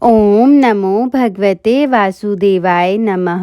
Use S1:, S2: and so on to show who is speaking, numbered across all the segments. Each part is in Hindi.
S1: ओम नमो भगवते वासुदेवाय नमः।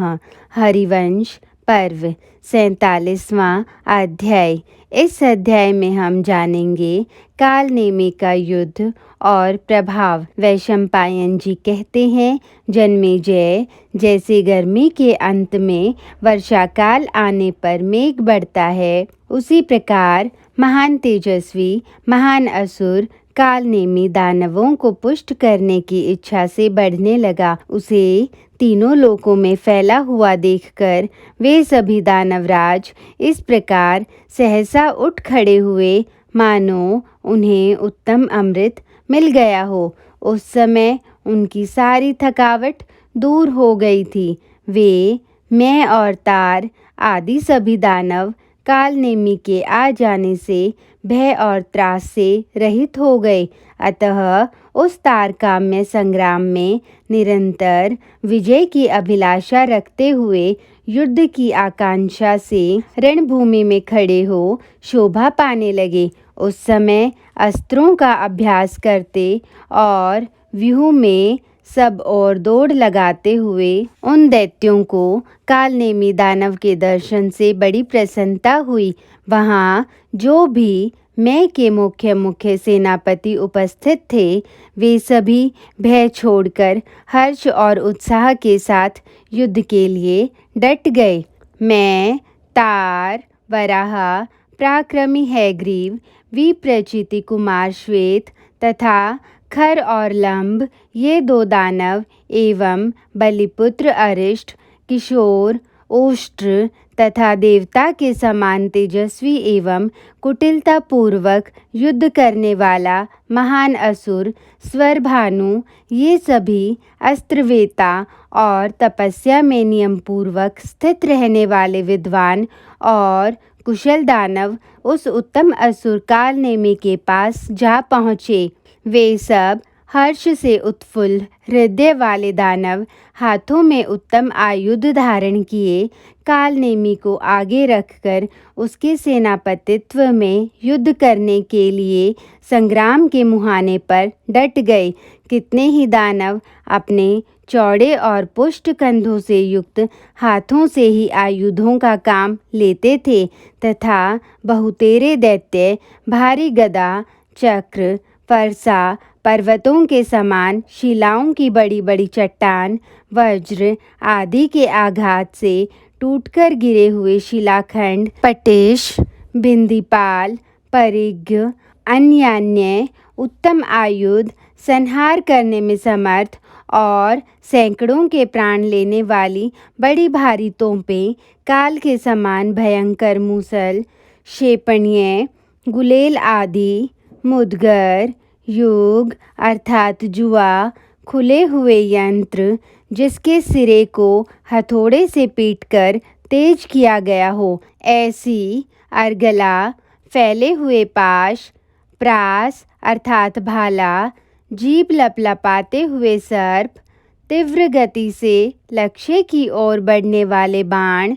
S1: हरिवंश पर्व 47वां अध्याय। इस अध्याय में हम जानेंगे काल नेमी का युद्ध और प्रभाव। वैशंपायन जी कहते हैं, जन्मेजय, जैसे गर्मी के अंत में वर्षा काल आने पर मेघ बढ़ता है, उसी प्रकार महान तेजस्वी महान असुर काल नेमी दानवों को पुष्ट करने की इच्छा से बढ़ने लगा। उसे तीनों लोकों में फैला हुआ देखकर वे सभी दानवराज इस प्रकार सहसा उठ खड़े हुए मानो उन्हें उत्तम अमृत मिल गया हो। उस समय उनकी सारी थकावट दूर हो गई थी। वे मैं और तार आदि सभी दानव काल नेमी के आ जाने से भय और त्रास से रहित हो गए। अतः उस तारकाम्य संग्राम में निरंतर विजय की अभिलाषा रखते हुए युद्ध की आकांक्षा से रणभूमि में खड़े हो शोभा पाने लगे। उस समय अस्त्रों का अभ्यास करते और व्यूह में सब और दौड़ लगाते हुए उन दैत्यों को काल नेमी दानव के दर्शन से बड़ी प्रसन्नता हुई। वहाँ जो भी मैं के मुख्य सेनापति उपस्थित थे, वे सभी भय छोड़कर हर्ष और उत्साह के साथ युद्ध के लिए डट गए। मैं, तार, वराह, पराक्रमी हैग्रीव, विप्रचिति कुमार श्वेत तथा खर और लंब, ये दो दानव एवं बलिपुत्र अरिष्ट, किशोर, ओष्ट्र तथा देवता के समान तेजस्वी एवं कुटिलता पूर्वक युद्ध करने वाला महान असुर स्वरभानु, ये सभी अस्त्रवेता और तपस्या में नियम पूर्वक स्थित रहने वाले विद्वान और कुशल दानव उस उत्तम असुर काल नेमी के पास जा पहुँचे। वे सब हर्ष से उत्फुल्ल हृदय वाले दानव हाथों में उत्तम आयुध धारण किए काल नेमी को आगे रखकर उसके सेनापतित्व में युद्ध करने के लिए संग्राम के मुहाने पर डट गए। कितने ही दानव अपने चौड़े और पुष्ट कंधों से युक्त हाथों से ही आयुधों का काम लेते थे तथा बहुतेरे दैत्य भारी गदा, चक्र, फरसा, पर्वतों के समान शिलाओं की बड़ी बड़ी चट्टान, वज्र आदि के आघात से टूटकर गिरे हुए शिलाखंड, पटेश, बिंदीपाल, परिघ, अन्य उत्तम आयुध संहार करने में समर्थ और सैकड़ों के प्राण लेने वाली बड़ी भारी तोपें, काल के समान भयंकर मूसल, क्षेपणीय, गुलेल आदि, मुदगर, युग अर्थात जुआ, खुले हुए यंत्र जिसके सिरे को हथौड़े से पीटकर तेज किया गया हो, ऐसी अर्गला, फैले हुए पाश, प्रास अर्थात भाला, जीभ लपलपाते हुए सर्प, तीव्र गति से लक्ष्य की ओर बढ़ने वाले बाण,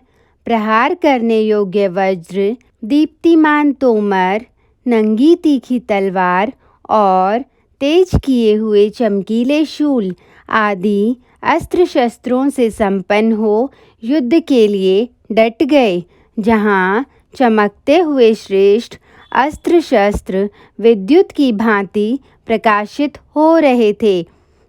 S1: प्रहार करने योग्य वज्र, दीप्तिमान तोमर, नंगी तीखी तलवार और तेज किए हुए चमकीले शूल आदि अस्त्र शस्त्रों से संपन्न हो युद्ध के लिए डट गए। जहाँ चमकते हुए श्रेष्ठ अस्त्र शस्त्र विद्युत की भांति प्रकाशित हो रहे थे,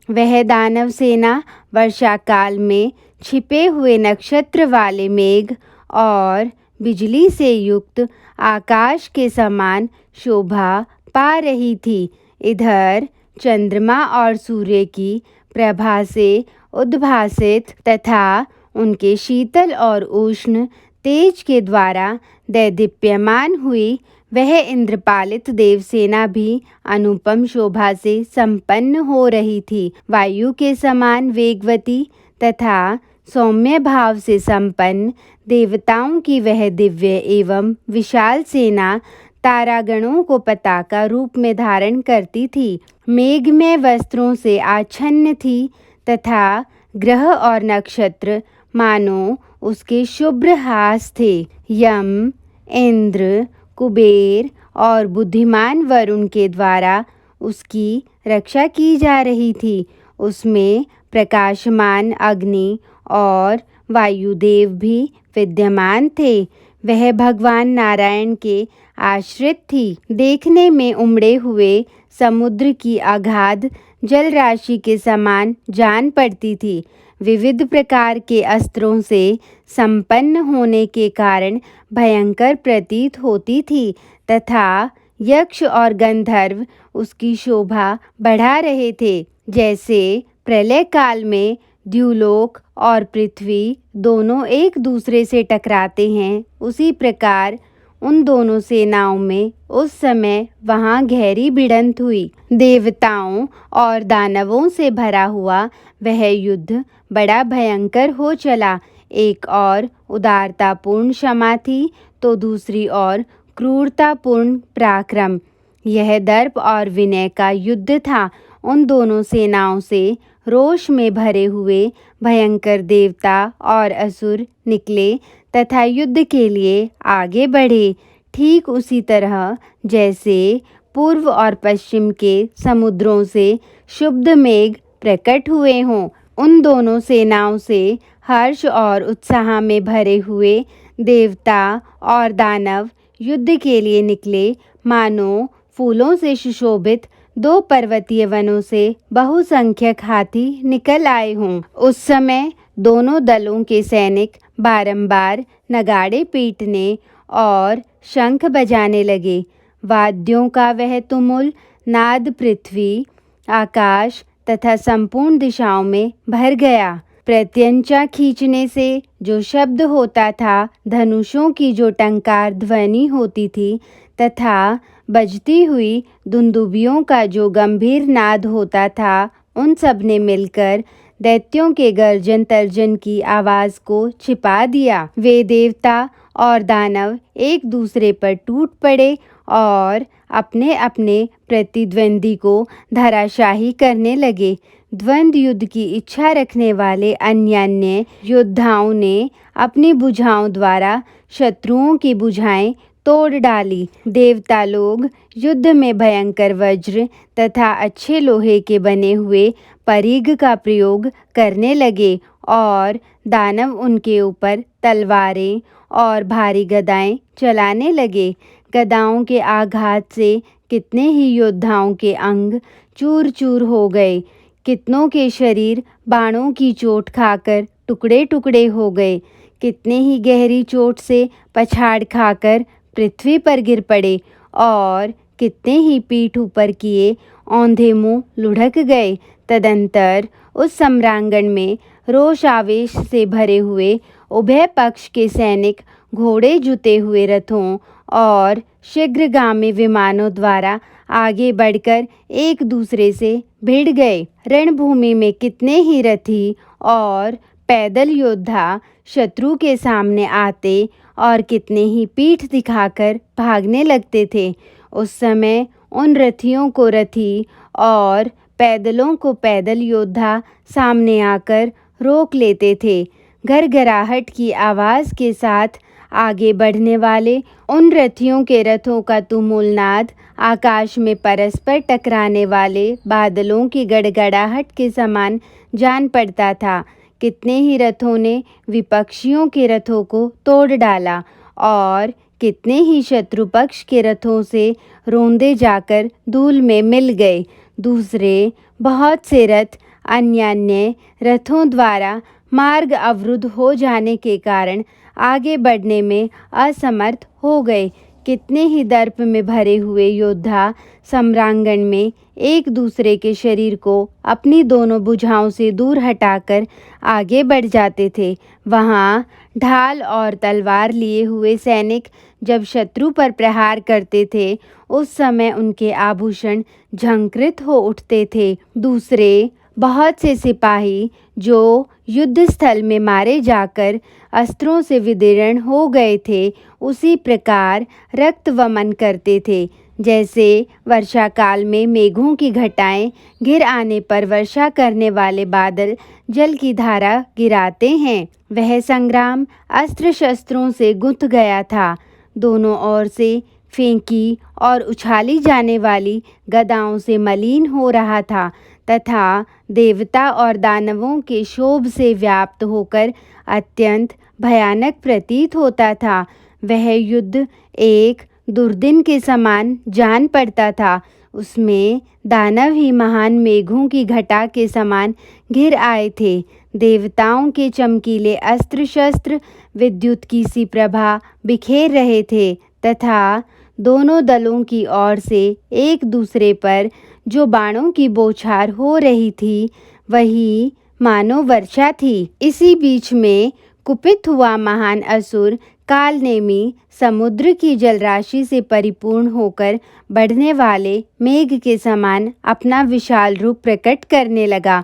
S1: वह दानव सेना वर्षा काल में छिपे हुए नक्षत्र वाले मेघ और बिजली से युक्त आकाश के समान शोभा पा रही थी। इधर चंद्रमा और सूर्य की प्रभा से उद्भासित तथा उनके शीतल और उष्ण तेज के द्वारा दैदीप्यमान हुई वह इंद्रपालित देवसेना भी अनुपम शोभा से संपन्न हो रही थी। वायु के समान वेगवती तथा सौम्य भाव से संपन्न देवताओं की वह दिव्य एवं विशाल सेना तारागणों को पताका रूप में धारण करती थी, मेघमय वस्त्रों से आच्छन्न थी तथा ग्रह और नक्षत्र मानो उसके शुभ्र हास थे। यम, इंद्र, कुबेर और बुद्धिमान वरुण के द्वारा उसकी रक्षा की जा रही थी। उसमें प्रकाशमान अग्नि और वायुदेव भी विद्यमान थे। वह भगवान नारायण के आश्रित थी। देखने में उमड़े हुए समुद्र की अगाध जल राशि के समान जान पड़ती थी। विविध प्रकार के अस्त्रों से संपन्न होने के कारण भयंकर प्रतीत होती थी तथा यक्ष और गंधर्व उसकी शोभा बढ़ा रहे थे। जैसे प्रलय काल में द्युलोक और पृथ्वी दोनों एक दूसरे से टकराते हैं, उसी प्रकार उन दोनों सेनाओं में उस समय वहां गहरी भिड़ंत हुई। देवताओं और दानवों से भरा हुआ वह युद्ध बड़ा भयंकर हो चला। एक और उदारतापूर्ण क्षमा थी तो दूसरी ओर क्रूरतापूर्ण पराक्रम। यह दर्प और विनय का युद्ध था। उन दोनों सेनाओं से रोष में भरे हुए भयंकर देवता और असुर निकले तथा युद्ध के लिए आगे बढ़े, ठीक उसी तरह जैसे पूर्व और पश्चिम के समुद्रों से शुद्ध मेघ प्रकट हुए हों। उन दोनों सेनाओं से हर्ष और उत्साह में भरे हुए देवता और दानव युद्ध के लिए निकले, मानो फूलों से सुशोभित दो पर्वतीय वनों से बहुसंख्यक हाथी निकल आए हों। उस समय दोनों दलों के सैनिक बारंबार नगाड़े पीटने और शंख बजाने लगे। वाद्यों का वह तुमुल नाद पृथ्वी, आकाश तथा संपूर्ण दिशाओं में भर गया। प्रत्यंचा खींचने से जो शब्द होता था, धनुषों की जो टंकार ध्वनि होती थी तथा बजती हुई दुंदुभियों का जो गंभीर नाद होता था, उन सब ने मिलकर दैत्यों के गर्जन तर्जन की आवाज को छिपा दिया। वे देवता और दानव एक दूसरे पर टूट पड़े और अपने अपने प्रतिद्वंदी को धराशाही करने लगे। द्वंद्व युद्ध की इच्छा रखने वाले अन्य योद्धाओं ने अपनी भुजाओं द्वारा शत्रुओं की भुजाएं तोड़ डाली। देवता लोग युद्ध में भयंकर वज्र तथा अच्छे लोहे के बने हुए परिघ का प्रयोग करने लगे और दानव उनके ऊपर तलवारें और भारी गदाएं चलाने लगे। गदाओं के आघात से कितने ही योद्धाओं के अंग चूर चूर हो गए, कितनों के शरीर बाणों की चोट खाकर टुकड़े टुकड़े हो गए, कितने ही गहरी चोट से पछाड़ खाकर पृथ्वी पर गिर पड़े और कितने ही पीठ ऊपर किए औंधे मुंह लुढ़क गए। तदंतर उस सम्रांगण में रोष आवेश से भरे हुए उभय पक्ष के सैनिक घोड़े जुते हुए रथों और शीघ्रगामी विमानों द्वारा आगे बढ़कर एक दूसरे से भिड़ गए। रणभूमि में कितने ही रथी और पैदल योद्धा शत्रु के सामने आते और कितने ही पीठ दिखाकर भागने लगते थे। उस समय उन रथियों को रथी और पैदलों को पैदल योद्धा सामने आकर रोक लेते थे। घरघराहट की आवाज़ के साथ आगे बढ़ने वाले उन रथियों के रथों का तुमुल नाद आकाश में परस्पर टकराने वाले बादलों की गड़गड़ाहट के समान जान पड़ता था। कितने ही रथों ने विपक्षियों के रथों को तोड़ डाला और कितने ही शत्रु पक्ष के रथों से रोंदे जाकर धूल में मिल गए। दूसरे बहुत से रथ अन्य रथों द्वारा मार्ग अवरुद्ध हो जाने के कारण आगे बढ़ने में असमर्थ हो गए। कितने ही दर्प में भरे हुए योद्धा सम्रांगण में एक दूसरे के शरीर को अपनी दोनों भुजाओं से दूर हटाकर आगे बढ़ जाते थे। वहाँ ढाल और तलवार लिए हुए सैनिक जब शत्रु पर प्रहार करते थे, उस समय उनके आभूषण झंकृत हो उठते थे। दूसरे बहुत से सिपाही जो युद्ध स्थल में मारे जाकर अस्त्रों से विदीर्ण हो गए थे, उसी प्रकार रक्त वमन करते थे। जैसे वर्षा काल में मेघों की घटाएं गिर आने पर वर्षा करने वाले बादल जल की धारा गिराते हैं, वह संग्राम अस्त्र शस्त्रों से गुंथ गया था। दोनों ओर से फेंकी और उछाली जाने वाली गदाओं से मलिन हो रहा था तथा देवता और दानवों के क्षोभ से व्याप्त होकर अत्यंत भयानक प्रतीत होता था। वह युद्ध एक दुर्दिन के समान जान पड़ता था। उसमें दानव ही महान मेघों की घटा के समान घिर आए थे। देवताओं के चमकीले अस्त्र शस्त्र विद्युत की सी प्रभा बिखेर रहे थे तथा दोनों दलों की ओर से एक दूसरे पर जो बाणों की बौछार हो रही थी वही मानो वर्षा थी। इसी बीच में कुपित हुआ महान असुर कालनेमी समुद्र की जलराशि से परिपूर्ण होकर बढ़ने वाले मेघ के समान अपना विशाल रूप प्रकट करने लगा।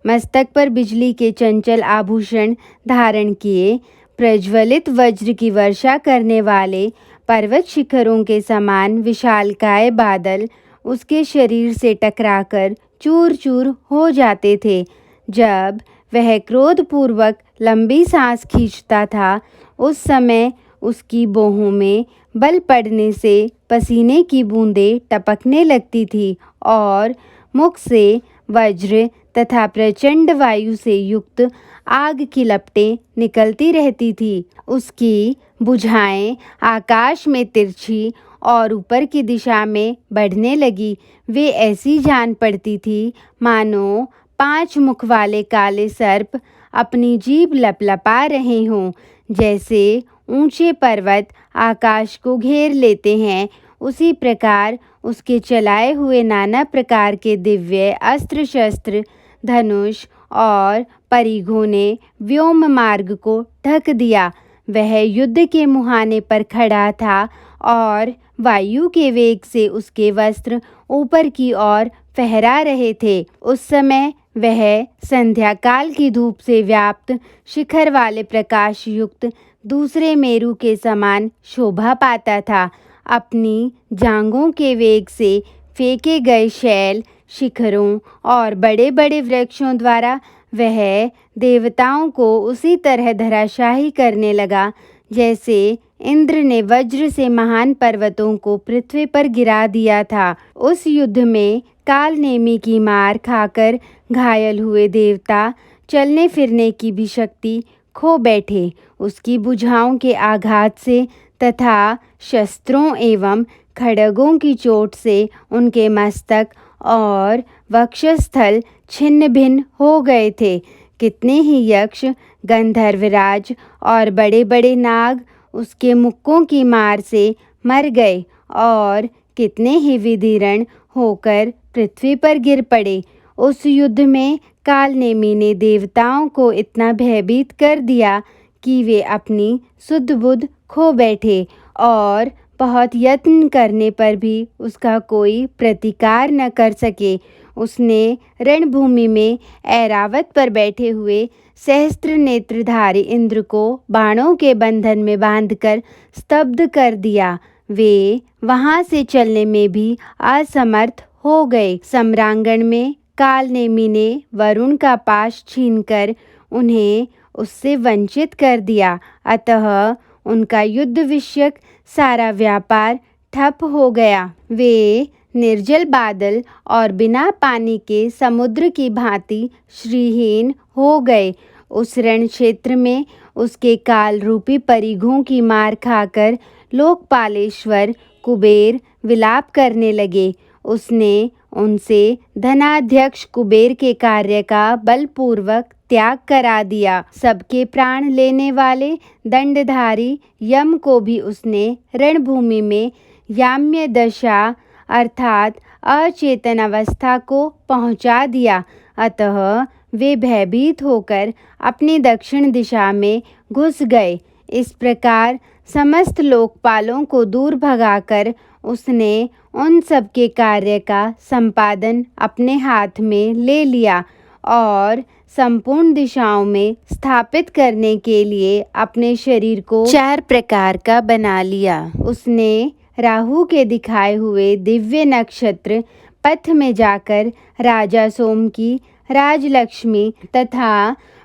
S1: मस्तक पर बिजली के चंचल आभूषण धारण किए, प्रज्वलित वज्र की वर्षा करने वाले पर्वत शिखरों के समान विशालकाय बादल उसके शरीर से टकराकर चूर चूर हो जाते थे। जब वह क्रोधपूर्वक लंबी सांस खींचता था उस समय उसकी बाहों में बल पड़ने से पसीने की बूंदें टपकने लगती थी और मुख से वज्र तथा प्रचंड वायु से युक्त आग की लपटें निकलती रहती थी। उसकी भुजाएं आकाश में तिरछी और ऊपर की दिशा में बढ़ने लगी। वे ऐसी जान पड़ती थी मानो 5 मुख वाले काले सर्प अपनी जीभ लपलपा रहे हों। जैसे ऊंचे पर्वत आकाश को घेर लेते हैं, उसी प्रकार उसके चलाए हुए नाना प्रकार के दिव्य अस्त्र शस्त्र, धनुष और परिघों ने व्योम मार्ग को ढक दिया। वह युद्ध के मुहाने पर खड़ा था और वायु के वेग से उसके वस्त्र ऊपर की ओर फहरा रहे थे। उस समय वह संध्या काल की धूप से व्याप्त शिखर वाले प्रकाश युक्त दूसरे मेरु के समान शोभा पाता था। अपनी जांघों के वेग से फेंके गए शैल, शिखरों और बड़े बड़े वृक्षों द्वारा वह देवताओं को उसी तरह धराशायी करने लगा जैसे इंद्र ने वज्र से महान पर्वतों को पृथ्वी पर गिरा दिया था। उस युद्ध में कालनेमी की मार खाकर घायल हुए देवता चलने फिरने की भी शक्ति खो बैठे। उसकी भुजाओं के आघात से तथा शस्त्रों एवं खड्गों की चोट से उनके मस्तक और वक्षस्थल छिन्न भिन्न हो गए थे। कितने ही यक्ष, गंधर्वराज और बड़े बड़े नाग उसके मुक्कों की मार से मर गए और कितने ही विदीर्ण होकर पृथ्वी पर गिर पड़े। उस युद्ध में कालनेमी ने देवताओं को इतना भयभीत कर दिया कि वे अपनी सुध बुध खो बैठे और बहुत यत्न करने पर भी उसका कोई प्रतिकार न कर सके। उसने रणभूमि में ऐरावत पर बैठे हुए सहस्त्र नेत्रधारी इंद्र को बाणों के बंधन में बांधकर स्तब्ध कर दिया। वे वहां से चलने में भी असमर्थ हो गए। सम्रांगण में कालनेमी ने वरुण का पाश छीनकर उन्हें उससे वंचित कर दिया। अतः उनका युद्ध विषयक सारा व्यापार ठप हो गया। वे निर्जल बादल और बिना पानी के समुद्र की भांति श्रीहीन हो गए। उस रण क्षेत्र में उसके काल रूपी परिघों की मार खाकर लोकपालेश्वर कुबेर विलाप करने लगे। उसने उनसे धनाध्यक्ष कुबेर के कार्य का बलपूर्वक त्याग करा दिया। सबके प्राण लेने वाले दंडधारी यम को भी उसने रणभूमि में याम्य दशा अर्थात अचेतन अवस्था को पहुंचा दिया। अतः वे भयभीत होकर अपनी दक्षिण दिशा में घुस गए। इस प्रकार समस्त लोकपालों को दूर भगाकर उसने उन सब के कार्य का संपादन अपने हाथ में ले लिया और संपूर्ण दिशाओं में स्थापित करने के लिए अपने शरीर को 4 प्रकार का बना लिया। उसने राहु के दिखाए हुए दिव्य नक्षत्र पथ में जाकर राजा सोम की राजलक्ष्मी तथा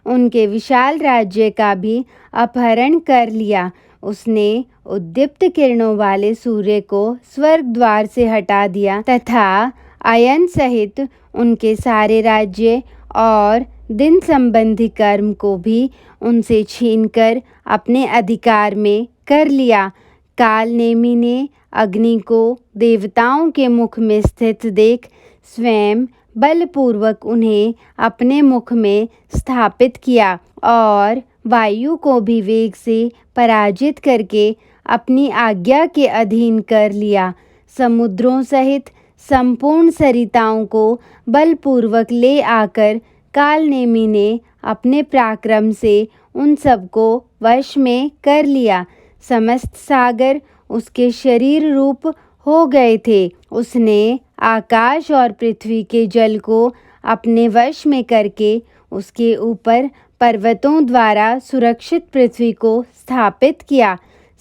S1: उनके विशाल राज्य का भी अपहरण कर लिया। उसने उद्दीप्त किरणों वाले सूर्य को स्वर्ग द्वार से हटा दिया तथा अयन सहित उनके सारे राज्य और दिन संबंधी कर्म को भी उनसे छीनकर अपने अधिकार में कर लिया। काल नेमी ने अग्नि को देवताओं के मुख में स्थित देख स्वयं बलपूर्वक उन्हें अपने मुख में स्थापित किया और वायु को भी वेग से पराजित करके अपनी आज्ञा के अधीन कर लिया। समुद्रों सहित संपूर्ण सरिताओं को बलपूर्वक ले आकर कालनेमी ने अपने पराक्रम से उन सबको वश में कर लिया। समस्त सागर उसके शरीर रूप हो गए थे। उसने आकाश और पृथ्वी के जल को अपने वश में करके उसके ऊपर पर्वतों द्वारा सुरक्षित पृथ्वी को स्थापित किया।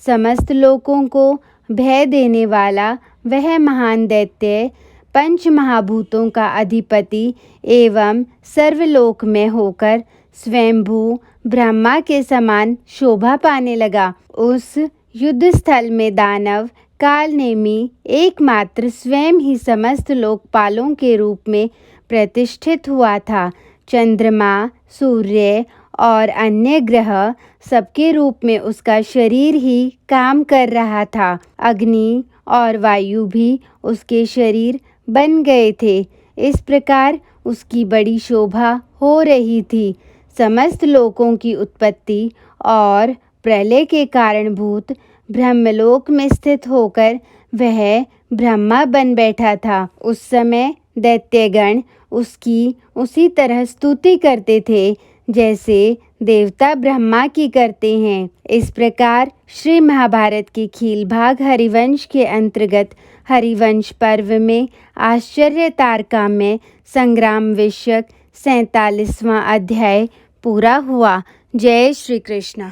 S1: समस्त लोकों को भय देने वाला वह महान दैत्य पंच महाभूतों का अधिपति एवं सर्वलोक में होकर स्वयंभू ब्रह्मा के समान शोभा पाने लगा। उस युद्ध स्थल में दानव कालनेमी एकमात्र स्वयं ही समस्त लोकपालों के रूप में प्रतिष्ठित हुआ था। चंद्रमा, सूर्य और अन्य ग्रह सबके रूप में उसका शरीर ही काम कर रहा था। अग्नि और वायु भी उसके शरीर बन गए थे। इस प्रकार उसकी बड़ी शोभा हो रही थी। समस्त लोकों की उत्पत्ति और प्रलय के कारणभूत ब्रह्मलोक में स्थित होकर वह ब्रह्मा बन बैठा था। उस समय दैत्यगण उसकी उसी तरह स्तुति करते थे जैसे देवता ब्रह्मा की करते हैं। इस प्रकार श्री महाभारत के खील भाग हरिवंश के अंतर्गत हरिवंश पर्व में आश्चर्य तारकाम्य संग्राम विषयक 47वां अध्याय पूरा हुआ। जय श्री कृष्ण।